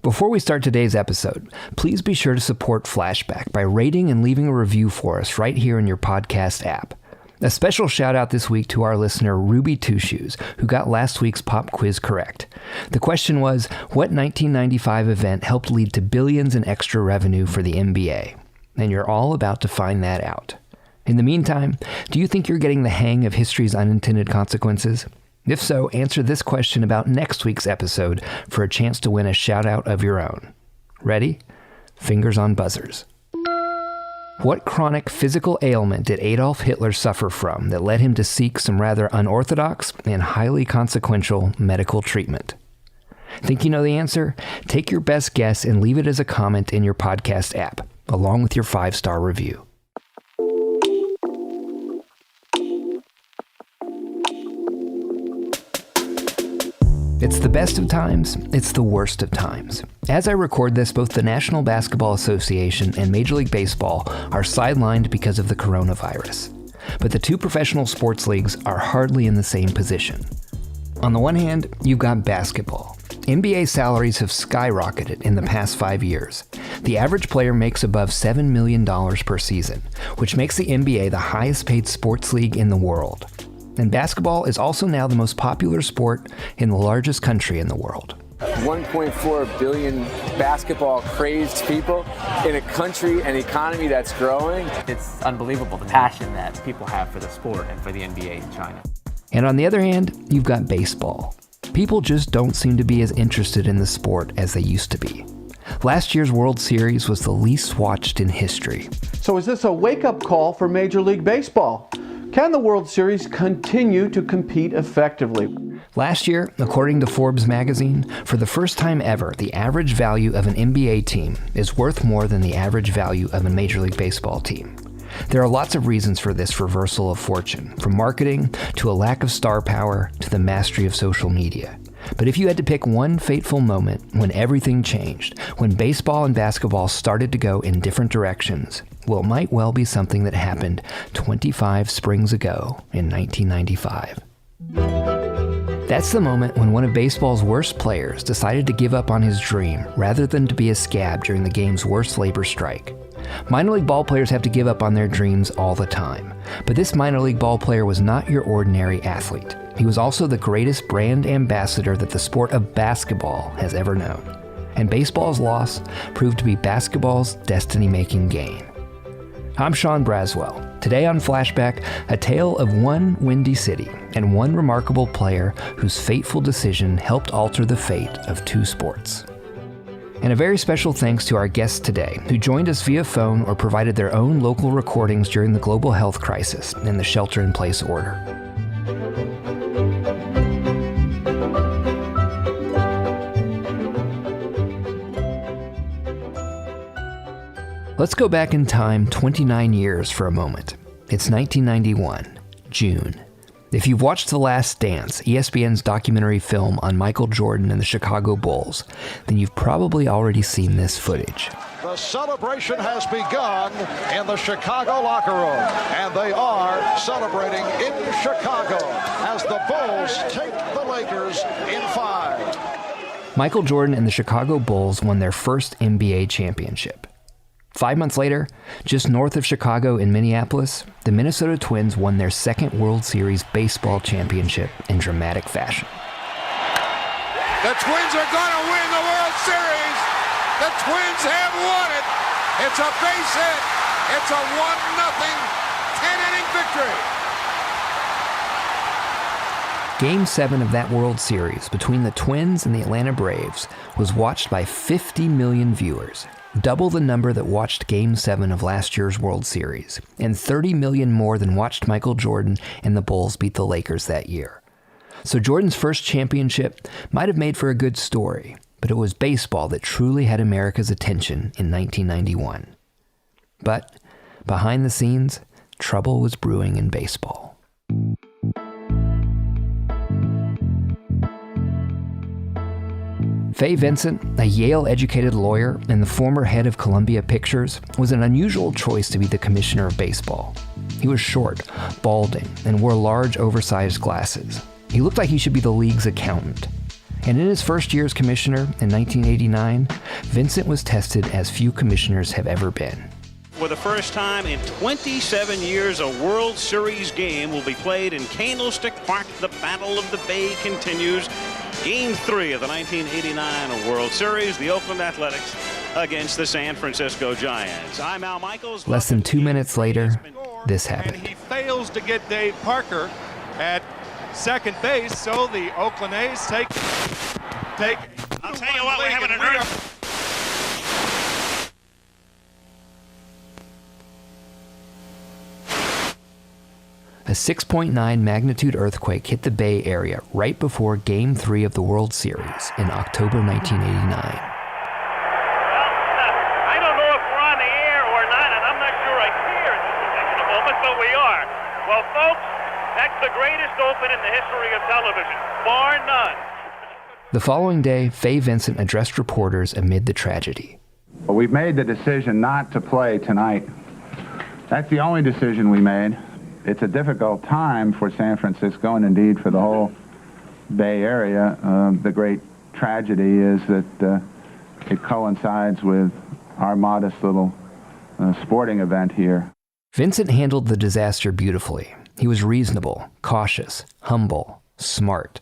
Before we start today's episode, please be sure to support Flashback by rating and leaving a review for us right here in your podcast app. A special shout out this week to our listener Ruby Two Shoes, who got last week's pop quiz correct. The question was, what 1995 event helped lead to billions in extra revenue for the NBA? And you're all about to find that out. In the meantime, do you think you're getting the hang of history's unintended consequences? If so, answer this question about next week's episode for a chance to win a shout out of your own. Ready? Fingers on buzzers. What chronic physical ailment did Adolf Hitler suffer from that led him to seek some rather unorthodox and highly consequential medical treatment? Think you know the answer? Take your best guess and leave it as a comment in your podcast app, along with your 5-star review. It's the best of times, it's the worst of times. As I record this, both the National Basketball Association and Major League Baseball are sidelined because of the coronavirus. But the two professional sports leagues are hardly in the same position. On the one hand, you've got basketball. NBA salaries have skyrocketed in the past 5 years. The average player makes above $7 million per season, which makes the NBA the highest paid sports league in the world. And basketball is also now the most popular sport in the largest country in the world. 1.4 billion basketball-crazed people in a country and economy that's growing. It's unbelievable, the passion that people have for the sport and for the NBA in China. And on the other hand, you've got baseball. People just don't seem to be as interested in the sport as they used to be. Last year's World Series was the least watched in history. So is this a wake-up call for Major League Baseball? Can the World Series continue to compete effectively? Last year, according to Forbes magazine, for the first time ever, the average value of an NBA team is worth more than the average value of a Major League Baseball team. There are lots of reasons for this reversal of fortune, from marketing to a lack of star power to the mastery of social media. But if you had to pick one fateful moment when everything changed, when baseball and basketball started to go in different directions, well, it might well be something that happened 25 springs ago in 1995. That's the moment when one of baseball's worst players decided to give up on his dream rather than to be a scab during the game's worst labor strike. Minor league ball players have to give up on their dreams all the time, but this minor league ball player was not your ordinary athlete. He was also the greatest brand ambassador that the sport of basketball has ever known. And baseball's loss proved to be basketball's destiny-making gain. I'm Sean Braswell. Today on Flashback, a tale of one windy city and one remarkable player whose fateful decision helped alter the fate of two sports. And a very special thanks to our guests today, who joined us via phone or provided their own local recordings during the global health crisis and the shelter-in-place order. Let's go back in time 29 years for a moment. It's 1991, June. If you've watched The Last Dance, ESPN's documentary film on Michael Jordan and the Chicago Bulls, then you've probably already seen this footage. The celebration has begun in the Chicago locker room, and they are celebrating in Chicago as the Bulls take the Lakers in 5. Michael Jordan and the Chicago Bulls won their first NBA championship. 5 months later, just north of Chicago in Minneapolis, the Minnesota Twins won their second World Series baseball championship in dramatic fashion. The Twins are going to win the World Series. The Twins have won it. It's a base hit. It's a 1-0 10-inning victory. Game 7 of that World Series between the Twins and the Atlanta Braves was watched by 50 million viewers, double the number that watched Game 7 of last year's World Series, and 30 million more than watched Michael Jordan and the Bulls beat the Lakers that year. So Jordan's first championship might have made for a good story, but it was baseball that truly had America's attention in 1991. But behind the scenes, trouble was brewing in baseball. Fay Vincent, a Yale-educated lawyer and the former head of Columbia Pictures, was an unusual choice to be the commissioner of baseball. He was short, balding, and wore large, oversized glasses. He looked like he should be the league's accountant. And in his first year as commissioner in 1989, Vincent was tested as few commissioners have ever been. For the first time in 27 years, a World Series game will be played in Candlestick Park. The Battle of the Bay continues. Game 3 of the 1989 World Series, the Oakland Athletics against the San Francisco Giants. I'm Al Michaels. Less than 2 minutes later, this happened. And he fails to get Dave Parker at second base, so the Oakland A's take. I'll tell you what, we're having an early. A 6.9 magnitude earthquake hit the Bay Area right before Game 3 of the World Series in October 1989. I don't know if we're on the air or not, and I'm not sure I care at this particular moment, but we are. Well, folks, that's the greatest open in the history of television, bar none. The following day, Fay Vincent addressed reporters amid the tragedy. Well, we've made the decision not to play tonight. That's the only decision we made. It's a difficult time for San Francisco and indeed for the whole Bay Area. The great tragedy is that it coincides with our modest little sporting event here. Vincent handled the disaster beautifully. He was reasonable, cautious, humble, smart.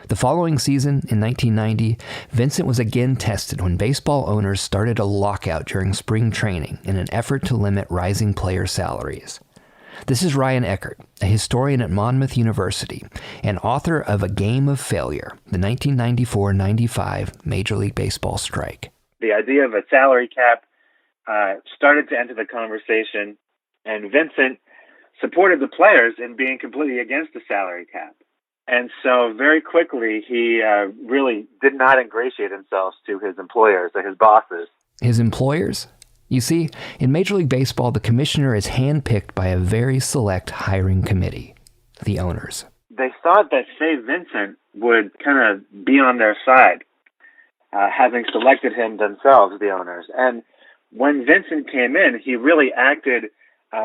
The following season, in 1990, Vincent was again tested when baseball owners started a lockout during spring training in an effort to limit rising player salaries. This is Ryan Eckert, a historian at Monmouth University and author of A Game of Failure, the 1994-95 Major League Baseball strike. The idea of a salary cap started to enter the conversation, and Vincent supported the players in being completely against the salary cap. And so very quickly, he really did not ingratiate himself to his employers or his bosses. His employers? You see, in Major League Baseball, the commissioner is handpicked by a very select hiring committee, the owners. They thought that Fay Vincent would kind of be on their side, having selected him themselves, the owners. And when Vincent came in, he really acted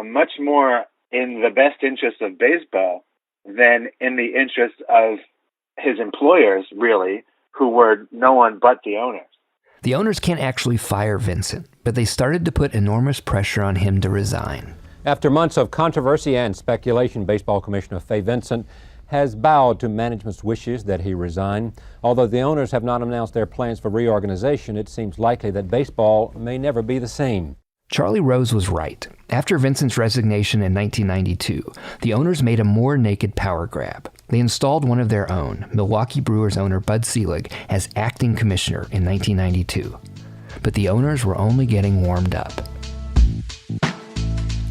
much more in the best interest of baseball than in the interest of his employers, really, who were no one but the owners. The owners can't actually fire Vincent, but they started to put enormous pressure on him to resign. After months of controversy and speculation, Baseball Commissioner Fay Vincent has bowed to management's wishes that he resign. Although the owners have not announced their plans for reorganization, it seems likely that baseball may never be the same. Charlie Rose was right. After Vincent's resignation in 1992, the owners made a more naked power grab. They installed one of their own, Milwaukee Brewers owner Bud Selig, as acting commissioner in 1992. But the owners were only getting warmed up.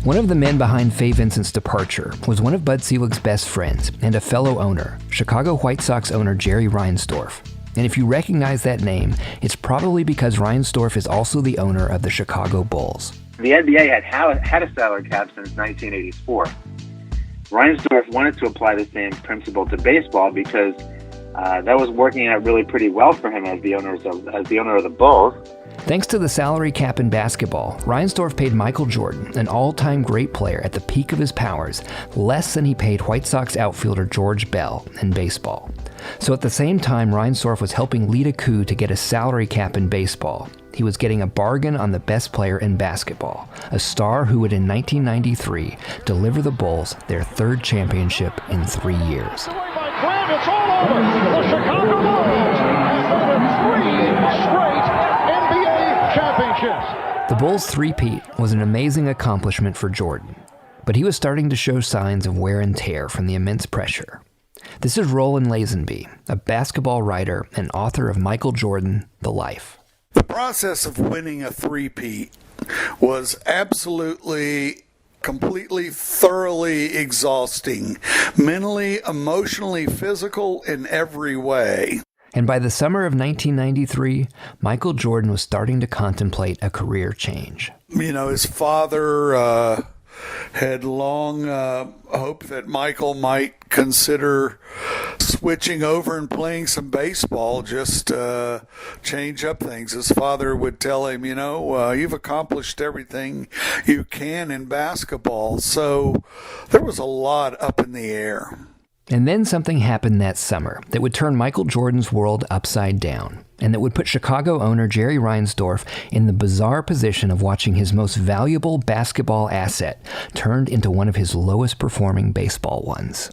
One of the men behind Fay Vincent's departure was one of Bud Selig's best friends and a fellow owner, Chicago White Sox owner Jerry Reinsdorf. And if you recognize that name, it's probably because Reinsdorf is also the owner of the Chicago Bulls. The NBA had a salary cap since 1984. Reinsdorf wanted to apply the same principle to baseball because that was working out really pretty well for him as the owner of the Bulls. Thanks to the salary cap in basketball, Reinsdorf paid Michael Jordan, an all-time great player at the peak of his powers, less than he paid White Sox outfielder George Bell in baseball. So at the same time Reinsdorf was helping lead a coup to get a salary cap in baseball, he was getting a bargain on the best player in basketball, a star who would in 1993 deliver the Bulls their third championship in 3 years. It's all over. The Chicago Bulls have 3 straight NBA championships. The Bulls' three-peat was an amazing accomplishment for Jordan, but he was starting to show signs of wear and tear from the immense pressure. This is Roland Lazenby, a basketball writer and author of Michael Jordan, The Life. The process of winning a three-peat was absolutely, completely, thoroughly exhausting, mentally, emotionally, physical, in every way. And by the summer of 1993, Michael Jordan was starting to contemplate a career change. You know, his father had long hoped that Michael might consider switching over and playing some baseball, just change up things. His father would tell him, you've accomplished everything you can in basketball. So there was a lot up in the air. And then something happened that summer that would turn Michael Jordan's world upside down, and that would put Chicago owner Jerry Reinsdorf in the bizarre position of watching his most valuable basketball asset turned into one of his lowest performing baseball ones.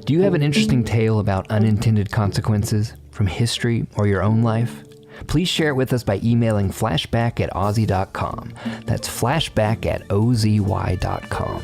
Do you have an interesting tale about unintended consequences from history or your own life? Please share it with us by emailing flashback@OZY.com. That's flashback@OZY.com.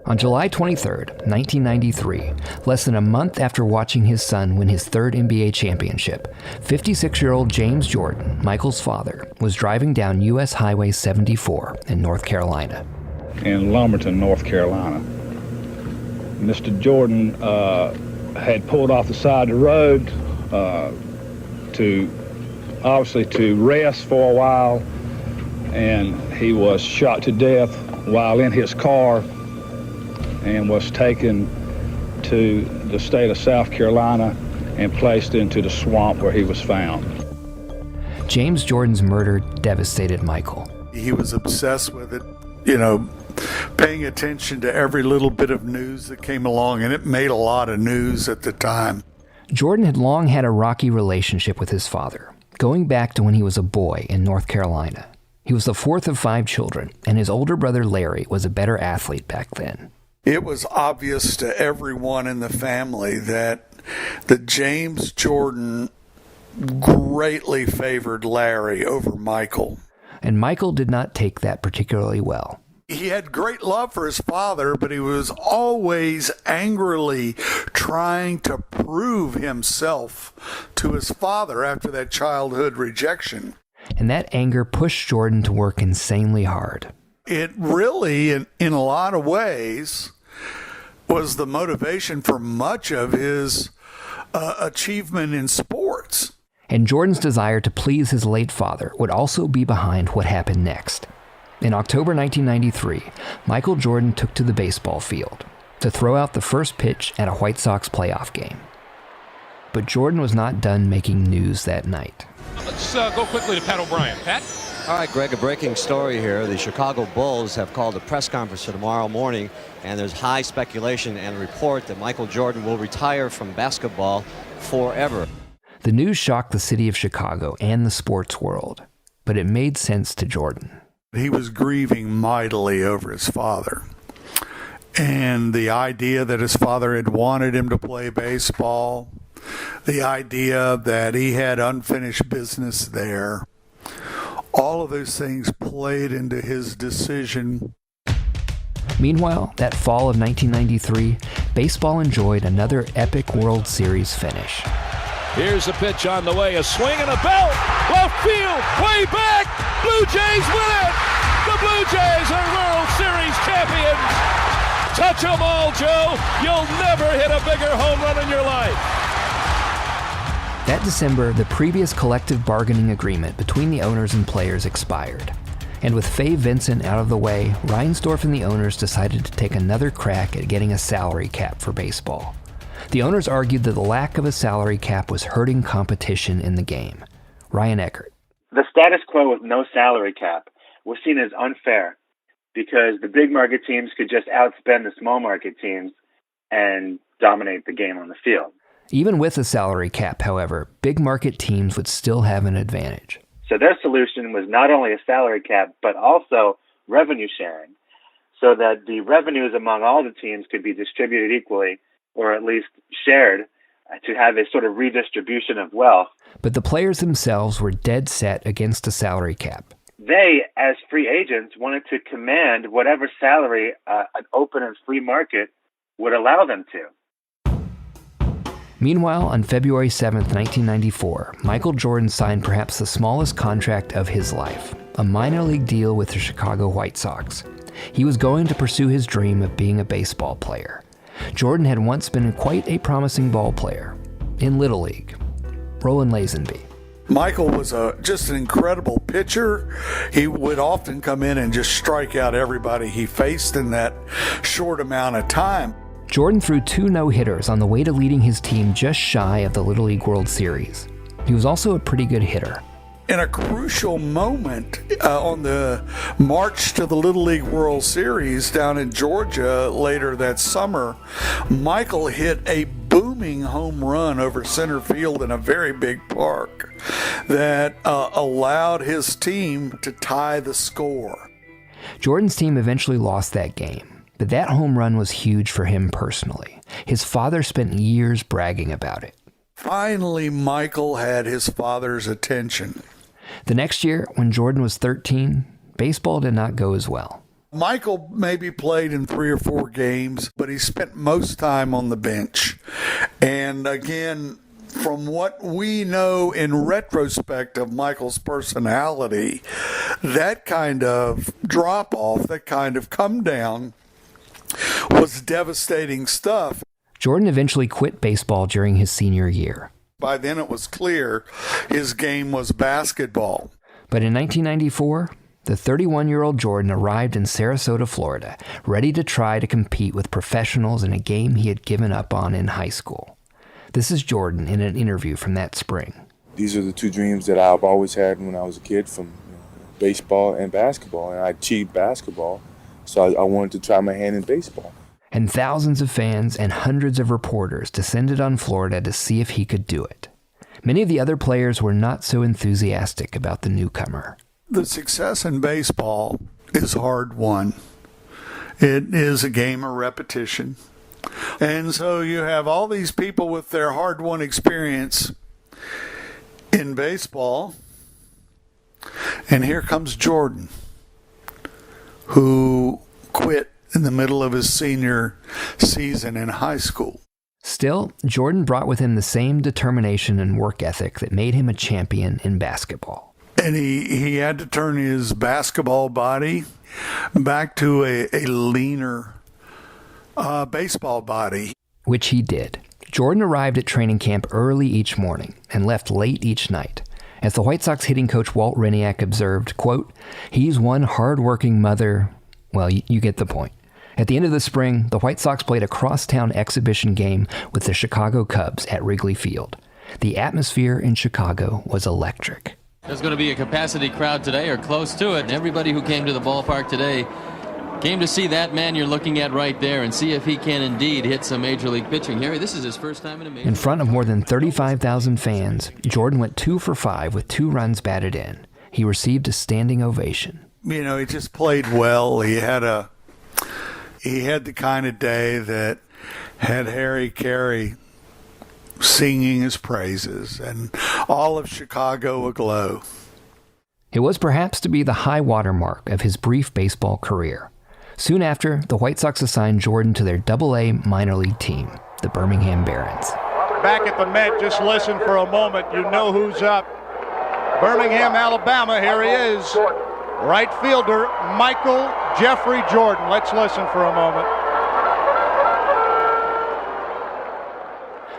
On July 23, 1993, less than a month after watching his son win his third NBA championship, 56-year-old James Jordan, Michael's father, was driving down U.S. Highway 74 in North Carolina. In Lumberton, North Carolina. Mr. Jordan had pulled off the side of the road to rest for a while, and he was shot to death while in his car and was taken to the state of South Carolina and placed into the swamp where he was found. James Jordan's murder devastated Michael. He was obsessed with it, paying attention to every little bit of news that came along, and it made a lot of news at the time. Jordan had long had a rocky relationship with his father, going back to when he was a boy in North Carolina. He was the fourth of 5 children, and his older brother Larry was a better athlete back then. It was obvious to everyone in the family that James Jordan greatly favored Larry over Michael. And Michael did not take that particularly well. He had great love for his father, but he was always angrily trying to prove himself to his father after that childhood rejection. And that anger pushed Jordan to work insanely hard. It really, in a lot of ways, was the motivation for much of his achievement in sports. And Jordan's desire to please his late father would also be behind what happened next. In October 1993, Michael Jordan took to the baseball field to throw out the first pitch at a White Sox playoff game. But Jordan was not done making news that night. Let's go quickly to Pat O'Brien. Pat? All right, Greg, a breaking story here. The Chicago Bulls have called a press conference for tomorrow morning, and there's high speculation and report that Michael Jordan will retire from basketball forever. The news shocked the city of Chicago and the sports world, but it made sense to Jordan. He was grieving mightily over his father. And the idea that his father had wanted him to play baseball, the idea that he had unfinished business there, all of those things played into his decision. Meanwhile, that fall of 1993, baseball enjoyed another epic World Series finish. Here's a pitch on the way, a swing and a belt, left field, way back, Blue Jays win it! The Blue Jays are World Series champions! Touch 'em all, Joe! You'll never hit a bigger home run in your life! That December, the previous collective bargaining agreement between the owners and players expired. And with Fay Vincent out of the way, Reinsdorf and the owners decided to take another crack at getting a salary cap for baseball. The owners argued that the lack of a salary cap was hurting competition in the game. Ryan Eckert. The status quo with no salary cap was seen as unfair because the big market teams could just outspend the small market teams and dominate the game on the field. Even with a salary cap, however, big market teams would still have an advantage. So their solution was not only a salary cap, but also revenue sharing, so that the revenues among all the teams could be distributed equally, or at least shared, to have a sort of redistribution of wealth. But the players themselves were dead set against a salary cap. They, as free agents, wanted to command whatever salary an open and free market would allow them to. Meanwhile, on February 7, 1994, Michael Jordan signed perhaps the smallest contract of his life, a minor league deal with the Chicago White Sox. He was going to pursue his dream of being a baseball player. Jordan had once been quite a promising ball player in Little League. Roland Lazenby. Michael was just an incredible pitcher. He would often come in and just strike out everybody he faced in that short amount of time. Jordan threw 2 no-hitters on the way to leading his team just shy of the Little League World Series. He was also a pretty good hitter. In a crucial moment on the march to the Little League World Series down in Georgia later that summer, Michael hit a booming home run over center field in a very big park that allowed his team to tie the score. Jordan's team eventually lost that game, but that home run was huge for him personally. His father spent years bragging about it. Finally, Michael had his father's attention. The next year, when Jordan was 13, baseball did not go as well. Michael maybe played in 3 or 4 games, but he spent most time on the bench. And again, from what we know in retrospect of Michael's personality, that kind of drop-off, that kind of come down was devastating stuff. Jordan eventually quit baseball during his senior year. By then it was clear his game was basketball. But in 1994, the 31-year-old Jordan arrived in Sarasota, Florida, ready to try to compete with professionals in a game he had given up on in high school. This is Jordan in an interview from that spring. These are the 2 dreams that I've always had when I was a kid, from baseball and basketball, and I achieved basketball, so I wanted to try my hand in baseball. And thousands of fans and hundreds of reporters descended on Florida to see if he could do it. Many of the other players were not so enthusiastic about the newcomer. The success in baseball is hard won. It is a game of repetition. And so you have all these people with their hard-won experience in baseball. And here comes Jordan, who quit in the middle of his senior season in high school. Still, Jordan brought with him the same determination and work ethic that made him a champion in basketball. And he had to turn his basketball body back to a leaner baseball body. Which he did. Jordan arrived at training camp early each morning and left late each night. As the White Sox hitting coach Walt Reniak observed, quote, "He's one hard-working mother." Well, you get the point. At the end of the spring, the White Sox played a crosstown exhibition game with the Chicago Cubs at Wrigley Field. The atmosphere in Chicago was electric. There's going to be a capacity crowd today, or close to it, and everybody who came to the ballpark today came to see that man you're looking at right there and see if he can indeed hit some major league pitching. Harry, this is his first time in a major In front of more than 35,000 fans, Jordan went 2 for 5 with 2 runs batted in. He received a standing ovation. You know, he just played well. He had the kind of day that had Harry Carey singing his praises and all of Chicago aglow. It was perhaps to be the high water mark of his brief baseball career. Soon after, the White Sox assigned Jordan to their Double-A minor league team, the Birmingham Barons. Back at the Met, just listen for a moment. You know who's up. Birmingham, Alabama, here he is. Right fielder, Michael Jeffrey Jordan. Let's listen for a moment.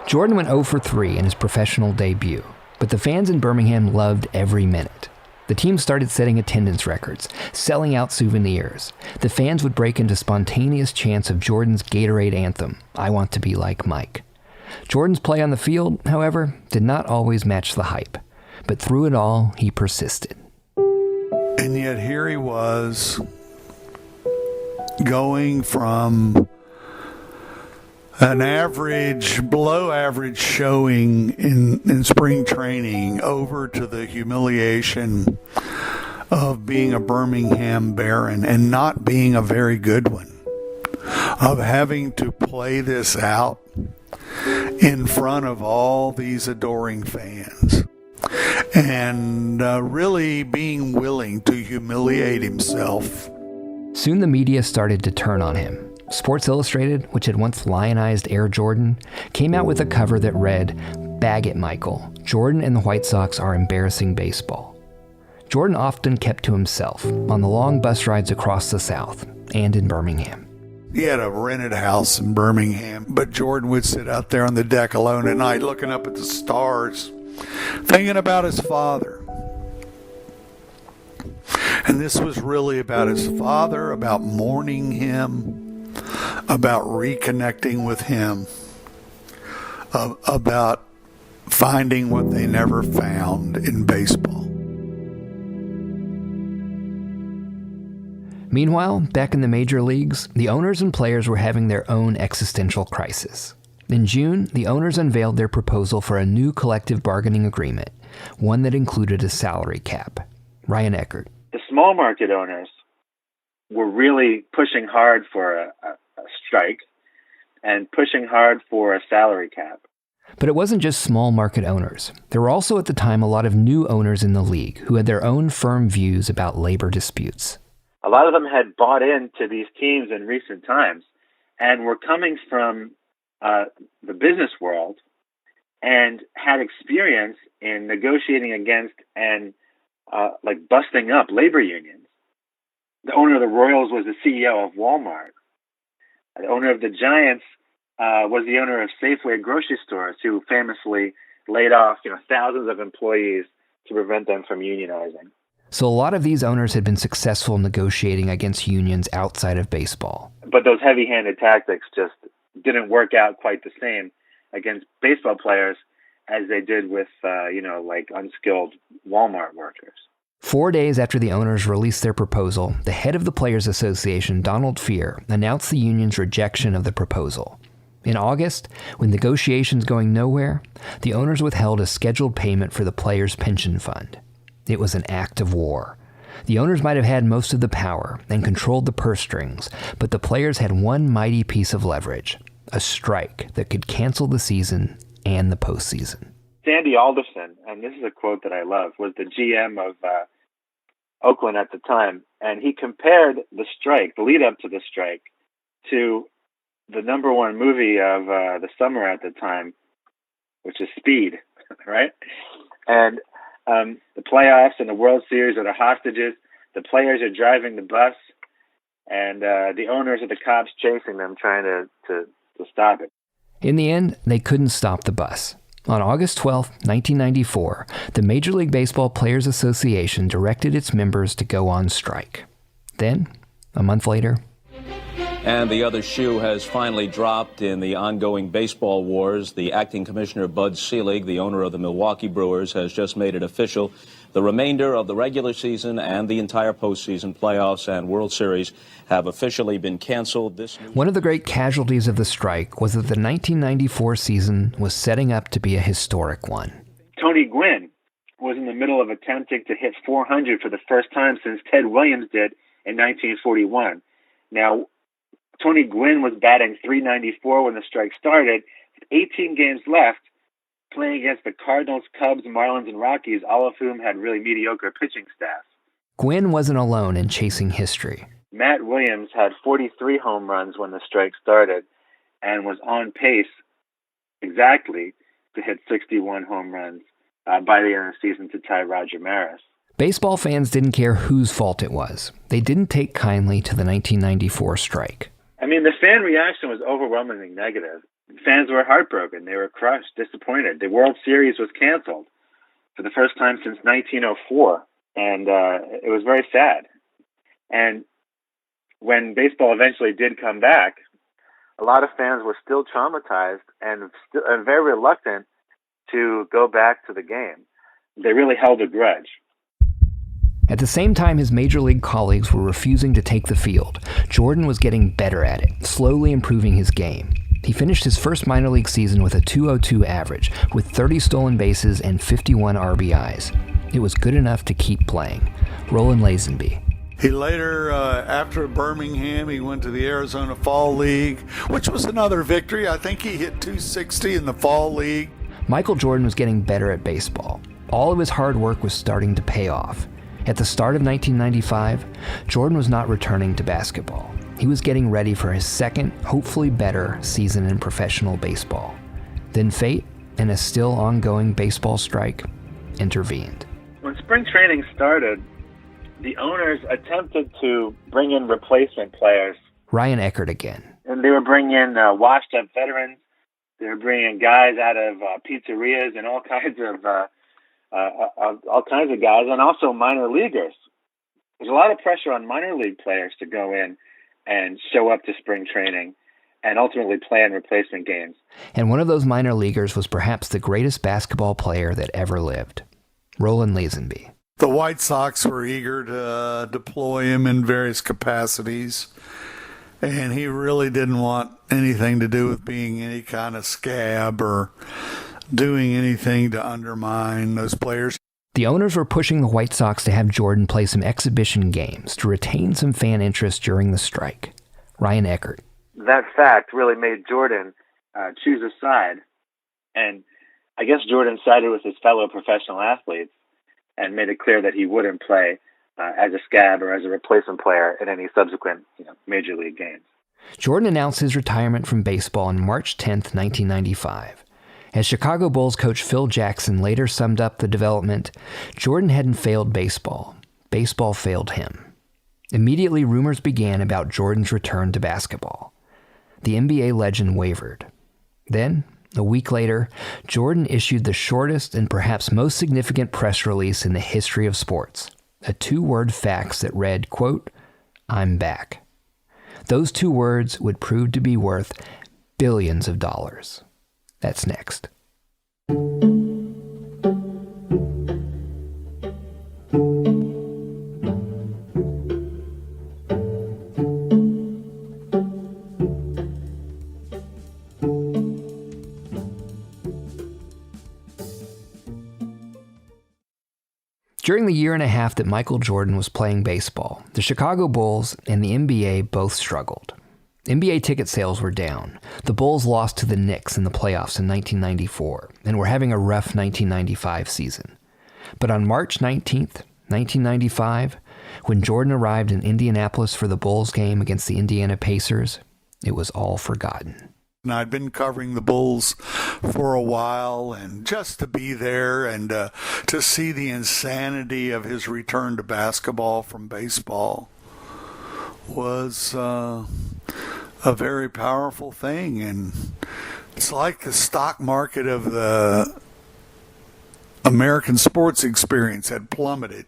Jordan went 0 for 3 in his professional debut, but the fans in Birmingham loved every minute. The team started setting attendance records, selling out souvenirs. The fans would break into spontaneous chants of Jordan's Gatorade anthem, "I Want to Be Like Mike." Jordan's play on the field, however, did not always match the hype, but through it all, he persisted. And yet here he was, going from an average, below average showing in spring training over to the humiliation of being a Birmingham Baron and not being a very good one, of having to play this out in front of all these adoring fans, and really being willing to humiliate himself. Soon the media started to turn on him. Sports Illustrated, which had once lionized Air Jordan, came out with a cover that read, "Bag it, Michael. Jordan and the White Sox are embarrassing baseball." Jordan often kept to himself on the long bus rides across the South and in Birmingham. He had a rented house in Birmingham, but Jordan would sit out there on the deck alone at night looking up at the stars thinking about his father. And this was really about his father, about mourning him, about reconnecting with him, about finding what they never found in baseball. Meanwhile, back in the major leagues, the owners and players were having their own existential crisis. In June, the owners unveiled their proposal for a new collective bargaining agreement, one that included a salary cap. Ryan Eckert. The small market owners were really pushing hard for a strike and pushing hard for a salary cap. But it wasn't just small market owners. There were also at the time a lot of new owners in the league who had their own firm views about labor disputes. A lot of them had bought into these teams in recent times and were coming from the business world and had experience in negotiating against and busting up labor unions. The owner of the Royals was the CEO of Walmart. The owner of the Giants was the owner of Safeway grocery stores, who famously laid off thousands of employees to prevent them from unionizing. So a lot of these owners had been successful negotiating against unions outside of baseball. But those heavy-handed tactics just didn't work out quite the same against baseball players as they did with, unskilled Walmart workers. 4 days after the owners released their proposal, the head of the Players Association, Donald Fear, announced the union's rejection of the proposal. In August, with negotiations going nowhere, the owners withheld a scheduled payment for the players' pension fund. It was an act of war. The owners might have had most of the power and controlled the purse strings, but the players had one mighty piece of leverage, a strike that could cancel the season and the postseason. Sandy Alderson, and this is a quote that I love, was the GM of Oakland at the time, and he compared the strike, the lead up to the strike, to the number one movie of the summer at the time, which is Speed, right? And the playoffs and the World Series are the hostages. The players are driving the bus, and the owners are the cops chasing them, trying to stop it. In the end, they couldn't stop the bus. On August 12, 1994, the Major League Baseball Players Association directed its members to go on strike. Then, a month later, and the other shoe has finally dropped in the ongoing baseball wars. The acting commissioner, Bud Selig, the owner of the Milwaukee Brewers, has just made it official. The remainder of the regular season and the entire postseason, playoffs, and World Series have officially been canceled. One of the great casualties of the strike was that the 1994 season was setting up to be a historic one. Tony Gwynn was in the middle of attempting to hit 400 for the first time since Ted Williams did in 1941. Now, Tony Gwynn was batting .394 when the strike started. 18 games left, playing against the Cardinals, Cubs, Marlins, and Rockies, all of whom had really mediocre pitching staff. Gwynn wasn't alone in chasing history. Matt Williams had 43 home runs when the strike started and was on pace exactly to hit 61 home runs by the end of the season to tie Roger Maris. Baseball fans didn't care whose fault it was. They didn't take kindly to the 1994 strike. I mean, the fan reaction was overwhelmingly negative. Fans were heartbroken. They were crushed, disappointed. The World Series was canceled for the first time since 1904, and it was very sad. And when baseball eventually did come back, a lot of fans were still traumatized and very reluctant to go back to the game. They really held a grudge. At the same time his major league colleagues were refusing to take the field, Jordan was getting better at it, slowly improving his game. He finished his first minor league season with a .202 average, with 30 stolen bases and 51 RBIs. It was good enough to keep playing. Roland Lazenby. He later, after Birmingham, he went to the Arizona Fall League, which was another victory. I think he hit .260 in the Fall League. Michael Jordan was getting better at baseball. All of his hard work was starting to pay off. At the start of 1995, Jordan was not returning to basketball. He was getting ready for his second, hopefully better, season in professional baseball. Then fate, and a still ongoing baseball strike, intervened. When spring training started, the owners attempted to bring in replacement players. Ryan Eckert again. And they were bringing in washed-up veterans They're bringing guys out of pizzerias and all kinds of guys, and also minor leaguers. There's a lot of pressure on minor league players to go in and show up to spring training and ultimately play in replacement games. And one of those minor leaguers was perhaps the greatest basketball player that ever lived, Roland Lazenby. The White Sox were eager to deploy him in various capacities, and he really didn't want anything to do with being any kind of scab or doing anything to undermine those players. The owners were pushing the White Sox to have Jordan play some exhibition games to retain some fan interest during the strike. Ryan Eckert. That fact really made Jordan choose a side. And I guess Jordan sided with his fellow professional athletes and made it clear that he wouldn't play as a scab or as a replacement player in any subsequent major league games. Jordan announced his retirement from baseball on March 10, 1995. As Chicago Bulls coach Phil Jackson later summed up the development, Jordan hadn't failed baseball. Baseball failed him. Immediately, rumors began about Jordan's return to basketball. The NBA legend wavered. Then, a week later, Jordan issued the shortest and perhaps most significant press release in the history of sports, a 2-word fax that read, quote, "I'm back." Those 2 words would prove to be worth billions of dollars. That's next. During the year and a half that Michael Jordan was playing baseball, the Chicago Bulls and the NBA both struggled. NBA ticket sales were down. The Bulls lost to the Knicks in the playoffs in 1994 and were having a rough 1995 season. But on March 19th, 1995, when Jordan arrived in Indianapolis for the Bulls game against the Indiana Pacers, it was all forgotten. And I'd been covering the Bulls for a while, and just to be there and to see the insanity of his return to basketball from baseball was a very powerful thing. And it's like the stock market of the American sports experience had plummeted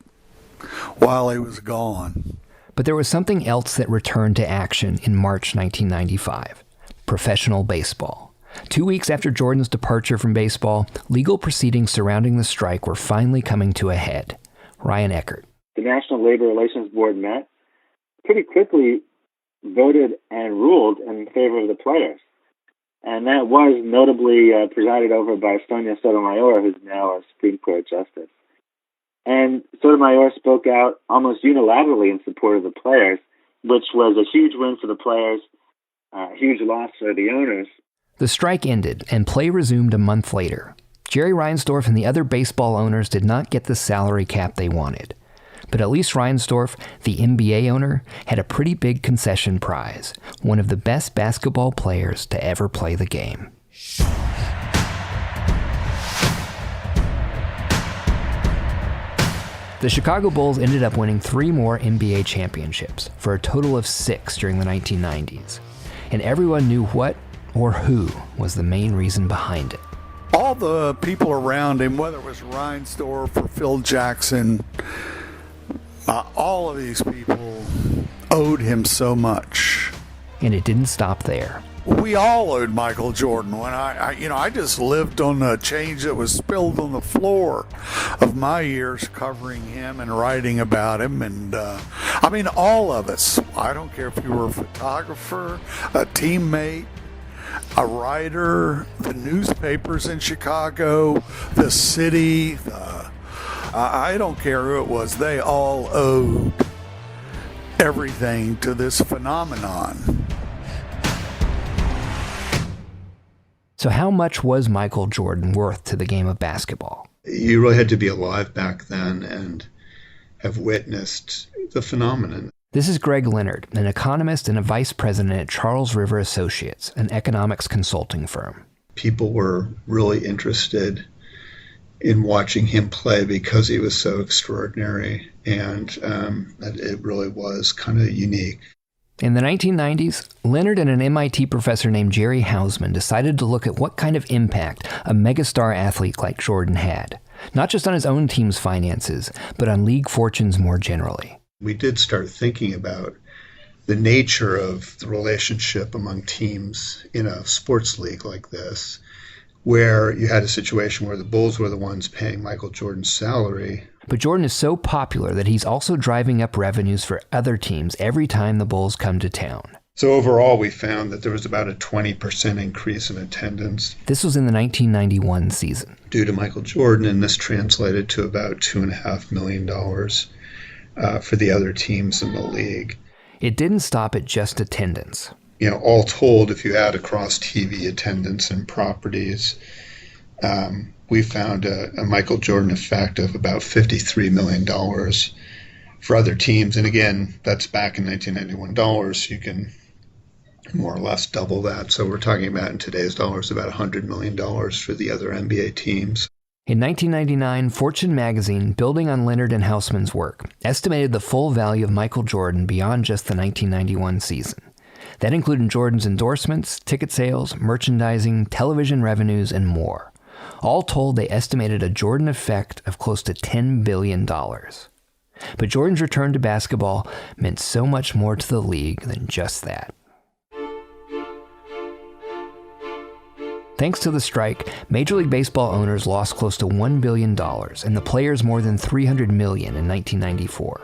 while he was gone. But there was something else that returned to action in March 1995. Professional baseball. 2 weeks after Jordan's departure from baseball, legal proceedings surrounding the strike were finally coming to a head. Ryan Eckert. The National Labor Relations Board met, pretty quickly voted and ruled in favor of the players. And that was notably presided over by Sonia Sotomayor, who's now a Supreme Court justice. And Sotomayor spoke out almost unilaterally in support of the players, which was a huge win for the players, huge loss for the owners. The strike ended, and play resumed a month later. Jerry Reinsdorf and the other baseball owners did not get the salary cap they wanted. But at least Reinsdorf, the NBA owner, had a pretty big concession prize, one of the best basketball players to ever play the game. The Chicago Bulls ended up winning 3 more NBA championships, for a total of 6 during the 1990s. And everyone knew what or who was the main reason behind it. All the people around him, whether it was Reinsdorf or Phil Jackson, all of these people owed him so much. And it didn't stop there. We all owed Michael Jordan. When I just lived on the change that was spilled on the floor of my years covering him and writing about him. And all of us. I don't care if you were a photographer, a teammate, a writer, the newspapers in Chicago, the city, I don't care who it was. They all owed everything to this phenomenon. So how much was Michael Jordan worth to the game of basketball? You really had to be alive back then and have witnessed the phenomenon. This is Greg Leonard, an economist and a vice president at Charles River Associates, an economics consulting firm. People were really interested in watching him play because he was so extraordinary, and it really was kind of unique. In the 1990s, Leonard and an MIT professor named Jerry Hausman decided to look at what kind of impact a megastar athlete like Jordan had, not just on his own team's finances, but on league fortunes more generally. We did start thinking about the nature of the relationship among teams in a sports league like this, where you had a situation where the Bulls were the ones paying Michael Jordan's salary. But Jordan is so popular that he's also driving up revenues for other teams every time the Bulls come to town. So overall, we found that there was about a 20% increase in attendance. This was in the 1991 season. Due to Michael Jordan, and this translated to about $2.5 million for the other teams in the league. It didn't stop at just attendance. You know, all told, if you add across TV attendance and properties, we found a Michael Jordan effect of about $53 million for other teams. And again, that's back in 1991 dollars. You can more or less double that. So we're talking about in today's dollars about $100 million for the other NBA teams. In 1999, Fortune magazine, building on Leonard and Hausman's work, estimated the full value of Michael Jordan beyond just the 1991 season. That included Jordan's endorsements, ticket sales, merchandising, television revenues, and more. All told, they estimated a Jordan effect of close to $10 billion. But Jordan's return to basketball meant so much more to the league than just that. Thanks to the strike, Major League Baseball owners lost close to $1 billion and the players more than $300 million in 1994.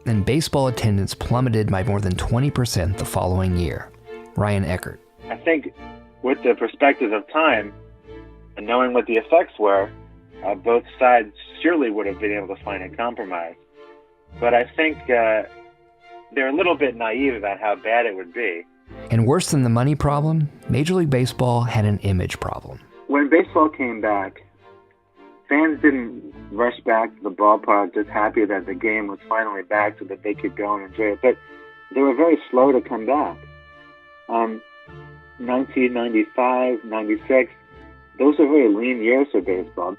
And baseball attendance plummeted by more than 20% the following year. Ryan Eckert. I think with the perspective of time and knowing what the effects were, both sides surely would have been able to find a compromise. But I think they're a little bit naive about how bad it would be. And worse than the money problem, Major League Baseball had an image problem. When baseball came back, fans didn't rush back to the ballpark just happy that the game was finally back so that they could go and enjoy it. But they were very slow to come back. 1995, 96, those are very lean years for baseball.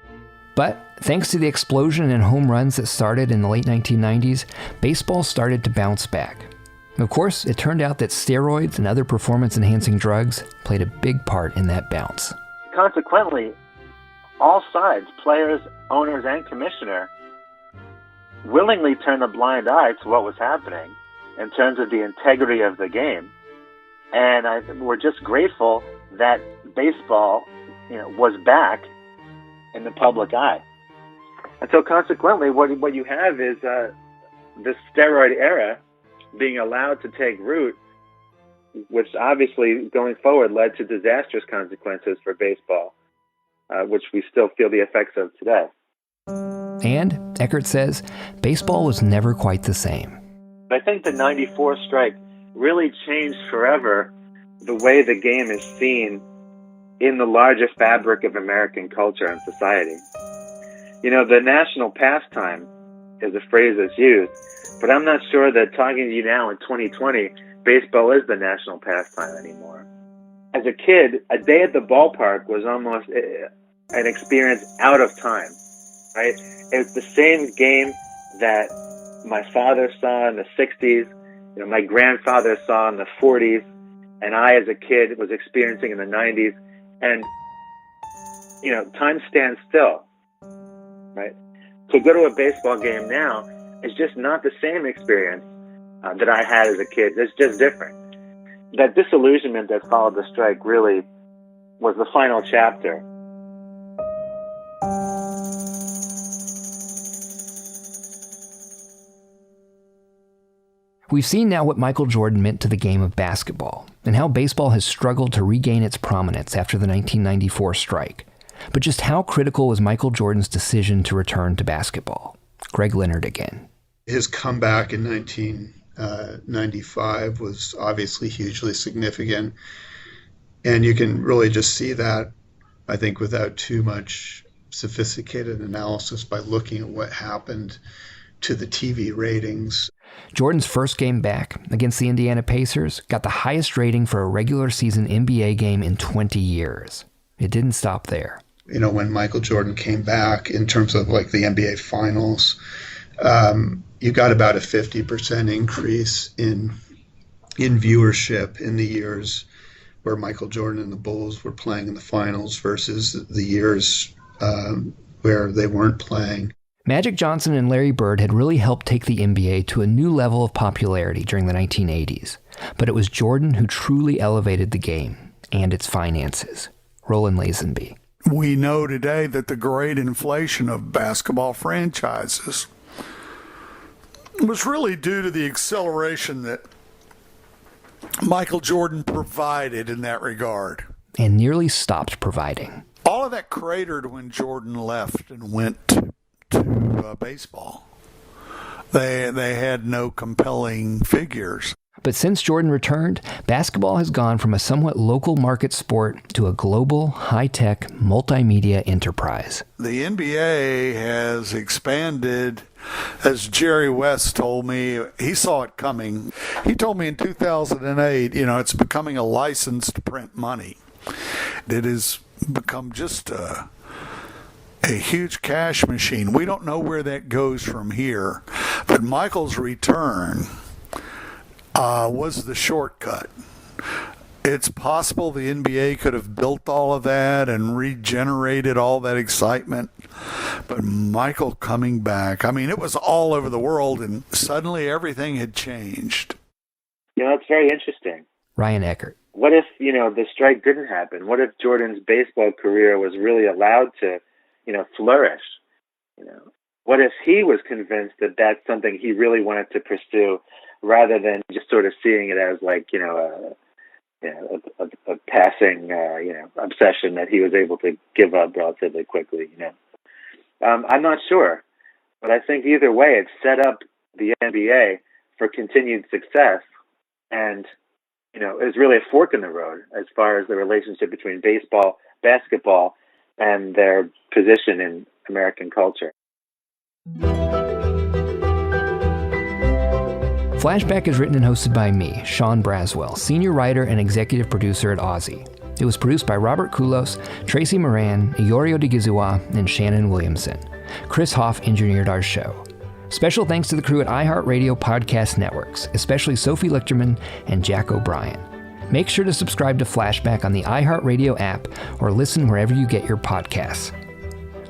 But thanks to the explosion in home runs that started in the late 1990s, baseball started to bounce back. Of course, it turned out that steroids and other performance-enhancing drugs played a big part in that bounce. Consequently, all sides, players, owners, and commissioner, willingly turned a blind eye to what was happening in terms of the integrity of the game. And we're just grateful that baseball, was back in the public eye. And so consequently, what you have is this steroid era being allowed to take root, which obviously going forward led to disastrous consequences for baseball, which we still feel the effects of today. And, Eckert says, baseball was never quite the same. I think the 94 strike really changed forever the way the game is seen in the larger fabric of American culture and society. The national pastime is a phrase that's used, but I'm not sure that talking to you now in 2020, baseball is the national pastime anymore. As a kid, a day at the ballpark was almost an experience out of time, right? It was the same game that my father saw in the 60s, my grandfather saw in the 40s, and I as a kid was experiencing in the 90s. And, time stands still, right? To go to a baseball game now is just not the same experience that I had as a kid. It's just different. That disillusionment that followed the strike really was the final chapter. We've seen now what Michael Jordan meant to the game of basketball, and how baseball has struggled to regain its prominence after the 1994 strike. But just how critical was Michael Jordan's decision to return to basketball? Greg Leonard again. His comeback in 1995 was obviously hugely significant, and you can really just see that, I think, without too much sophisticated analysis by looking at what happened to the TV ratings. Jordan's first game back against the Indiana Pacers got the highest rating for a regular season NBA game in 20 years. It didn't stop there. When Michael Jordan came back in terms of like the NBA Finals, you got about a 50% increase in in viewership in the years where Michael Jordan and the Bulls were playing in the finals versus the years where they weren't playing. Magic Johnson and Larry Bird had really helped take the NBA to a new level of popularity during the 1980s. But it was Jordan who truly elevated the game and its finances. Roland Lazenby. We know today that the great inflation of basketball franchises was really due to the acceleration that Michael Jordan provided in that regard. And nearly stopped providing. All of that cratered when Jordan left and went to baseball. They had no compelling figures. But since Jordan returned, basketball has gone from a somewhat local market sport to a global, high-tech, multimedia enterprise. The NBA has expanded, as Jerry West told me. He saw it coming. He told me in 2008, it's becoming a license to print money. It has become just a huge cash machine. We don't know where that goes from here, but Michael's return was the shortcut. It's possible the NBA could have built all of that and regenerated all that excitement, but Michael coming back, it was all over the world, and suddenly everything had changed. It's very interesting. Ryan Eckert. What if, the strike didn't happen? What if Jordan's baseball career was really allowed to, flourish? What if he was convinced that that's something he really wanted to pursue, rather than just sort of seeing it as like, a passing, obsession that he was able to give up relatively quickly, I'm not sure, but I think either way, it set up the NBA for continued success, and, it was really a fork in the road as far as the relationship between baseball, basketball, and their position in American culture. Flashback is written and hosted by me, Sean Braswell, senior writer and executive producer at OZY. It was produced by Robert Kulos, Tracy Moran, Iorio de Gizua, and Shannon Williamson. Chris Hoff engineered our show. Special thanks to the crew at iHeartRadio Podcast Networks, especially Sophie Lichterman and Jack O'Brien. Make sure to subscribe to Flashback on the iHeartRadio app or listen wherever you get your podcasts.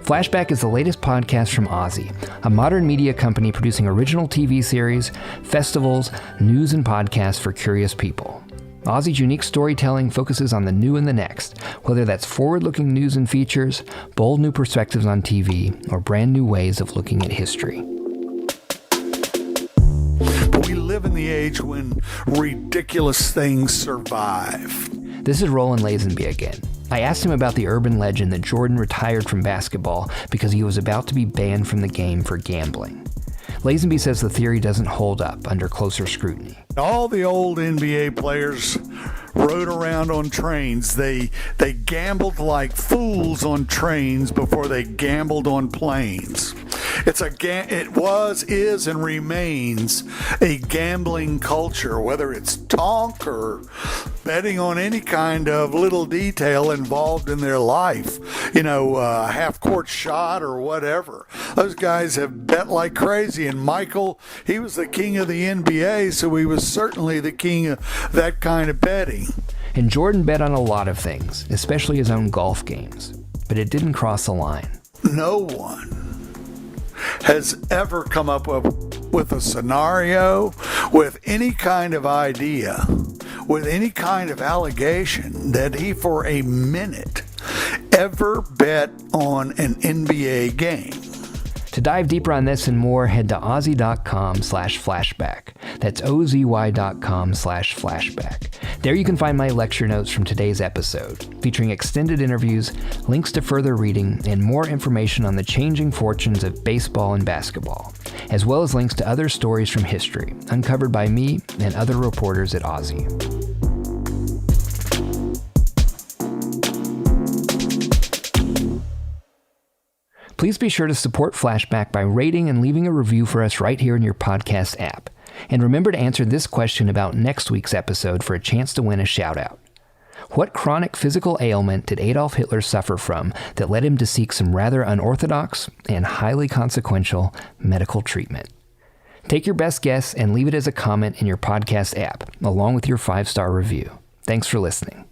Flashback is the latest podcast from OZY, a modern media company producing original TV series, festivals, news, and podcasts for curious people. OZY's unique storytelling focuses on the new and the next, whether that's forward-looking news and features, bold new perspectives on TV, or brand new ways of looking at history. But we live in the age when ridiculous things survive. This is Roland Lazenby again. I asked him about the urban legend that Jordan retired from basketball because he was about to be banned from the game for gambling. Lazenby says the theory doesn't hold up under closer scrutiny. All the old NBA players rode around on trains. They gambled like fools on trains before they gambled on planes. It was, is, and remains a gambling culture, whether it's tonk or betting on any kind of little detail involved in their life. A half-court shot or whatever. Those guys have bet like crazy, and Michael, he was the king of the NBA, so he was certainly the king of that kind of betting. And Jordan bet on a lot of things, especially his own golf games. But it didn't cross the line. No one has ever come up with a scenario, with any kind of idea, with any kind of allegation that he for a minute ever bet on an NBA game. To dive deeper on this and more, head to OZY.com/flashback. That's OZY.com/flashback. There you can find my lecture notes from today's episode, featuring extended interviews, links to further reading, and more information on the changing fortunes of baseball and basketball, as well as links to other stories from history, uncovered by me and other reporters at OZY. Please be sure to support Flashback by rating and leaving a review for us right here in your podcast app. And remember to answer this question about next week's episode for a chance to win a shout-out. What chronic physical ailment did Adolf Hitler suffer from that led him to seek some rather unorthodox and highly consequential medical treatment? Take your best guess and leave it as a comment in your podcast app, along with your 5-star review. Thanks for listening.